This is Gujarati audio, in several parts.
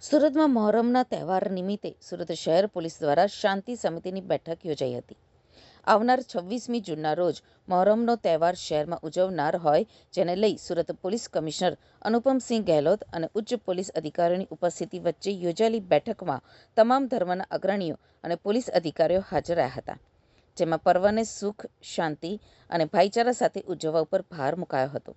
સુરતમાં મહોરમના તહેવાર નિમિત્તે સુરત શહેર પોલીસ દ્વારા શાંતિ સમિતિની બેઠક યોજાઈ હતી. આવનાર 26મી જૂનના રોજ મહોરમનો તહેવાર શહેરમાં ઉજવનાર હોય, જેને લઈ સુરત પોલીસ કમિશનર અનુપમસિંહ ગહેલોત અને ઉચ્ચ પોલીસ અધિકારીઓની ઉપસ્થિતિ વચ્ચે યોજાયેલી બેઠકમાં તમામ ધર્મના અગ્રણીઓ અને પોલીસ અધિકારીઓ હાજર રહ્યા હતા. જેમાં પર્વને સુખ, શાંતિ અને ભાઈચારા સાથે ઉજવવા ઉપર ભાર મુકાયો હતો.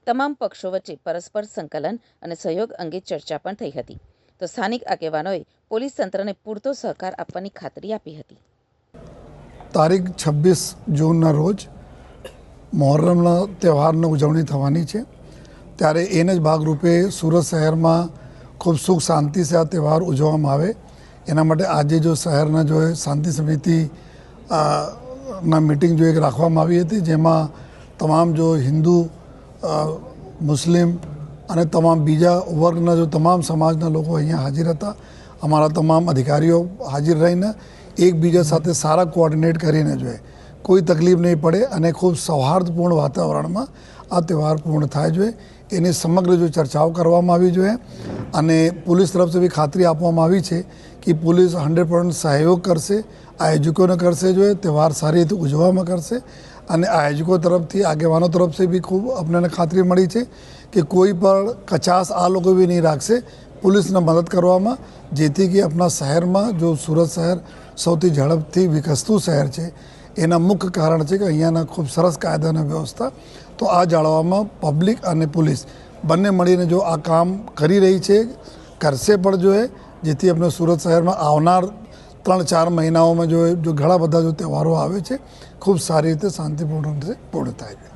તમામ પક્ષો વચ્ચે પરસ્પર સંકલન અને સહયોગ અંગે ચર્ચા પણ થઈ હતી. તો સ્થાનિક આગેવાનોએ પોલીસ તંત્રને પૂરતો સહકાર આપવાની ખાતરી આપી હતી. તારીખ 26 જૂનના રોજ મહોરમના તહેવારની ઉજવણી થવાની છે, ત્યારે એને જ ભાગરૂપે સુરત શહેરમાં ખૂબ સુખ શાંતિ સે આ તહેવાર ઉજવવામાં આવે એના માટે આજે જો શહેરના જો શાંતિ સમિતિ ના મીટિંગ જો એક રાખવામાં આવી હતી, જેમાં તમામ જો હિન્દુ, મુસ્લિમ અને તમામ બીજા વર્ગના જો તમામ સમાજના લોકો અહીંયા હાજર હતા. અમારા તમામ અધિકારીઓ હાજર રહીને એકબીજા સાથે સારા કોઓર્ડિનેટ કરીને જોઈએ કોઈ તકલીફ નહીં પડે અને ખૂબ સૌહાર્દપૂર્ણ વાતાવરણમાં આ તહેવાર પૂર્ણ થાય જોઈએ એની સમગ્ર જો ચર્ચાઓ કરવામાં આવી જોઈએ. અને પોલીસ તરફથી બી ખાતરી આપવામાં આવી છે કે પોલીસ 100% સહયોગ કરશે, આયોજકોને કરશે, જોઈએ તહેવાર સારી રીતે ઉજવવામાં કરશે. અને આયોજકો તરફથી, આગેવાનો તરફથી બી ખૂબ આપણને ખાતરી મળી છે કે કોઈ પણ કચાશ આ લોકો બી નહીં રાખશે પોલીસને મદદ કરવામાં, જેથી કે આપણા શહેરમાં જો સુરત શહેર સૌથી ઝડપથી વિકસતું શહેર છે એના મુખ્ય કારણ છે કે અહીંયાના ખૂબ સરસ કાયદાની વ્યવસ્થા. તો આ જાળવવામાં પબ્લિક અને પોલીસ બંને મળીને જો આ કામ કરી રહી છે, કરશે પણ જોઈએ, જેથી આપણે સુરત શહેરમાં આવનાર 3-4 મહિનાઓમાં જો ઘણા બધા જો તહેવારો આવે છે ખૂબ સારી રીતે શાંતિપૂર્ણ રીતે પૂર્ણ થાય છે.